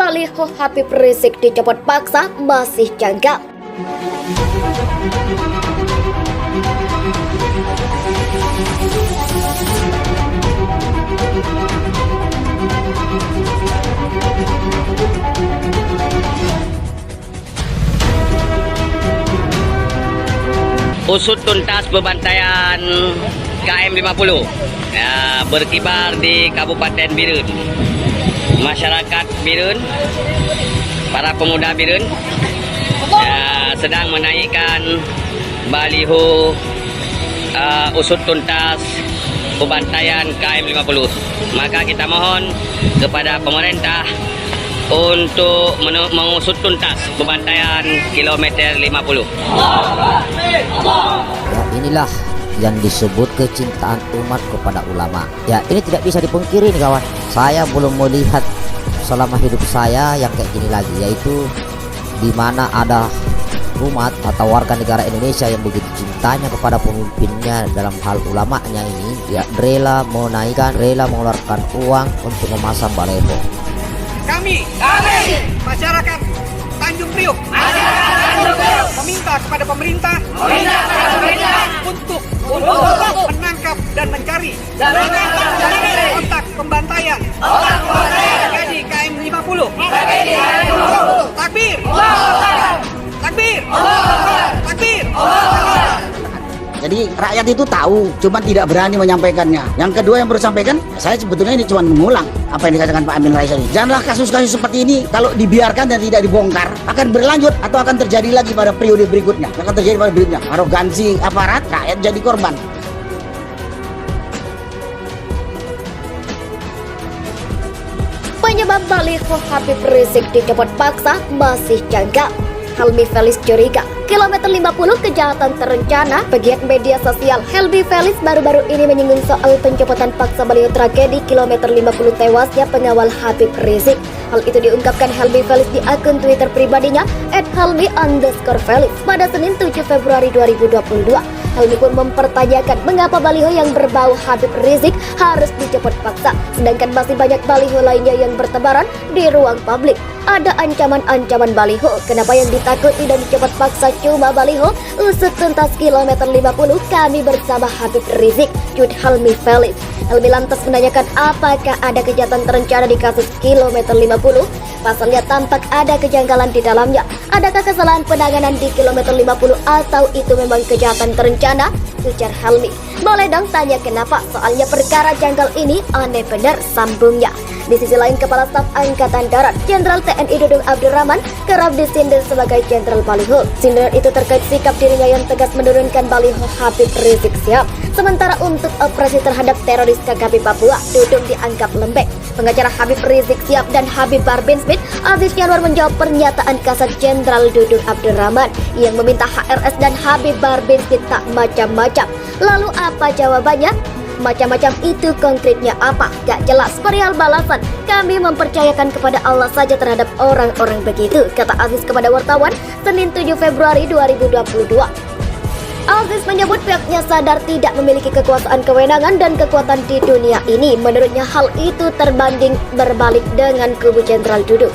baliho Habib Rizik dicopot paksa masih janggal. Usut tuntas pembantaian KM 50 berkibar di Kabupaten Birun. Masyarakat Birun, para pemuda Birun sedang menaikkan baliho usut tuntas pembantaian KM 50. Maka kita mohon kepada pemerintah untuk mengusut tuntas pembantaian kilometer 50. Ya, inilah yang disebut kecintaan umat kepada ulama. Ya, ini tidak bisa dipungkiri nih kawan. Saya belum melihat selama hidup saya yang kayak gini lagi, yaitu di mana ada umat atau warga negara Indonesia yang begitu cintanya kepada pemimpinnya dalam hal ulamanya ini, ya rela menaikkan, rela mengeluarkan uang untuk memasang baliho. Kami masyarakat Tanjung Priok meminta kepada pemerintah untuk menangkap dan mencari otak pembantaian tragedi KM 50. Takbir! Takbir! Takbir! Jadi rakyat itu tahu, cuma tidak berani menyampaikannya. Yang kedua yang perlu sampaikan, saya sebetulnya ini cuma mengulang apa yang dikatakan Pak Amin Rais tadi. Janganlah kasus-kasus seperti ini kalau dibiarkan dan tidak dibongkar akan berlanjut atau akan terjadi lagi pada periode berikutnya. Akan terjadi pada berikutnya. Arogansi aparat, rakyat jadi korban. Penyebab baliho Habib Rizik dicopot paksa masih janggal. Helmi Felis curiga kilometer 50 kejahatan terencana. Pegiat media sosial Helmi Felis baru-baru ini menyinggung soal pencopotan paksa baliho tragedi kilometer 50 tewasnya pengawal Habib Rizik. Hal itu diungkapkan Helmi Felis di akun Twitter pribadinya @helmi_felis pada Senin 7 Februari 2022. Helmi pun mempertanyakan mengapa baliho yang berbau Habib Rizik harus dicopot paksa, sedangkan masih banyak baliho lainnya yang bertebaran di ruang publik. Ada ancaman-ancaman baliho, kenapa yang ditakuti dan dicopot paksa cuma baliho? Usut tuntas kilometer 50 kami bersama Habib Rizik, cut Helmi Felis. Helmi lantas menanyakan apakah ada kejahatan terencana di kasus kilometer 50? Pasalnya tampak ada kejanggalan di dalamnya. Adakah kesalahan penanganan di kilometer 50 atau itu memang kejahatan terencana? Ujar Helmi. Boleh dong tanya kenapa, soalnya perkara janggal ini aneh benar, sambungnya. Di sisi lain, Kepala Staf Angkatan Darat Jenderal TNI Dudung Abdurrahman kerap disindir sebagai Jenderal Baliho. Sindiran itu terkait sikap dirinya yang tegas menurunkan baliho Habib Rizik Sihab. Sementara untuk operasi terhadap teroris KKP Papua, Dudung dianggap lembek. Pengacara Habib Rizik Sihab dan Habib Bahar bin Smith, Aziz Yanwar menjawab pernyataan Kasat Jenderal Dudung Abdurrahman yang meminta HRS dan Habib Bahar bin Smith tak macam-macam. Lalu apa jawabannya? Macam-macam itu konkretnya apa? Gak jelas. Perihal balasan, kami mempercayakan kepada Allah saja terhadap orang-orang begitu, kata Aziz kepada wartawan Senin 7 Februari 2022. Aziz menyebut pihaknya sadar tidak memiliki kekuasaan kewenangan dan kekuatan di dunia ini. Menurutnya hal itu terbanding berbalik dengan kubu Jenderal Dudung.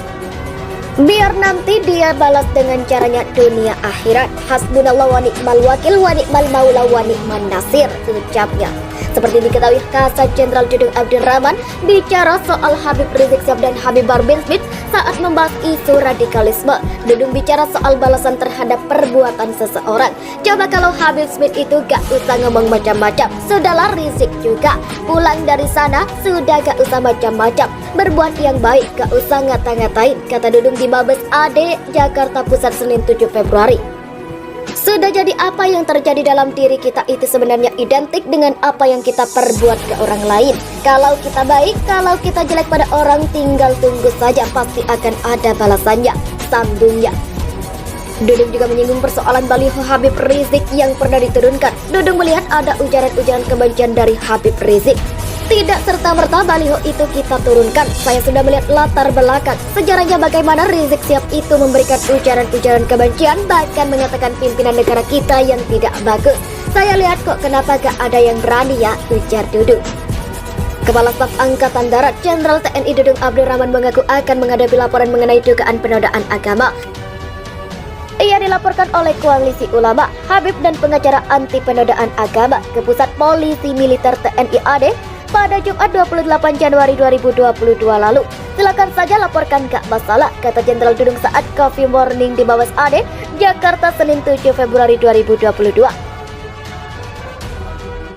Biar nanti dia balas dengan caranya dunia akhirat. Hasbunallah wa ni'mal wakil wa ni'mal maula wa ni'man nasir, ucapnya. Seperti diketahui, Kasat Jenderal Dudung Abdurrahman bicara soal Habib Rizik Sihab dan Habib Bahar bin Smith saat membahas isu radikalisme. Dudung bicara soal balasan terhadap perbuatan seseorang. Coba kalau Habib Smith itu gak usah ngomong macam-macam. Sudahlah Rizik juga. Pulang dari sana sudah gak usah macam-macam. Berbuat yang baik, gak usah ngata-ngatain, kata Dudung di Mabes AD Jakarta Pusat Senin 7 Februari. Sudah jadi apa yang terjadi dalam diri kita itu sebenarnya identik dengan apa yang kita perbuat ke orang lain. Kalau kita baik, kalau kita jelek pada orang, tinggal tunggu saja, pasti akan ada balasannya, sambungnya. Dudung juga menyinggung persoalan baliho Habib Rizik yang pernah diturunkan. Dudung melihat ada ujaran-ujaran kebencian dari Habib Rizik. Tidak serta-merta baliho itu kita turunkan. Saya sudah melihat latar belakang sejarahnya bagaimana Rizik Sihab itu memberikan ujaran-ujaran kebencian, bahkan mengatakan pimpinan negara kita yang tidak bagus. Saya lihat kok kenapa gak ada yang berani ya, ujar Dudung. Kepala Staf Angkatan Darat Jenderal TNI Dudung Abdurrahman mengaku akan menghadapi laporan mengenai dugaan penodaan agama. Ia dilaporkan oleh Koalisi Ulama, Habib dan pengacara anti penodaan agama ke Pusat Polisi Militer TNI AD pada Jumat 28 Januari 2022 lalu. Silakan saja laporkan gak masalah, kata Jenderal Dudung saat Coffee Morning di Mabes AD, Jakarta, Senin 7 Februari 2022.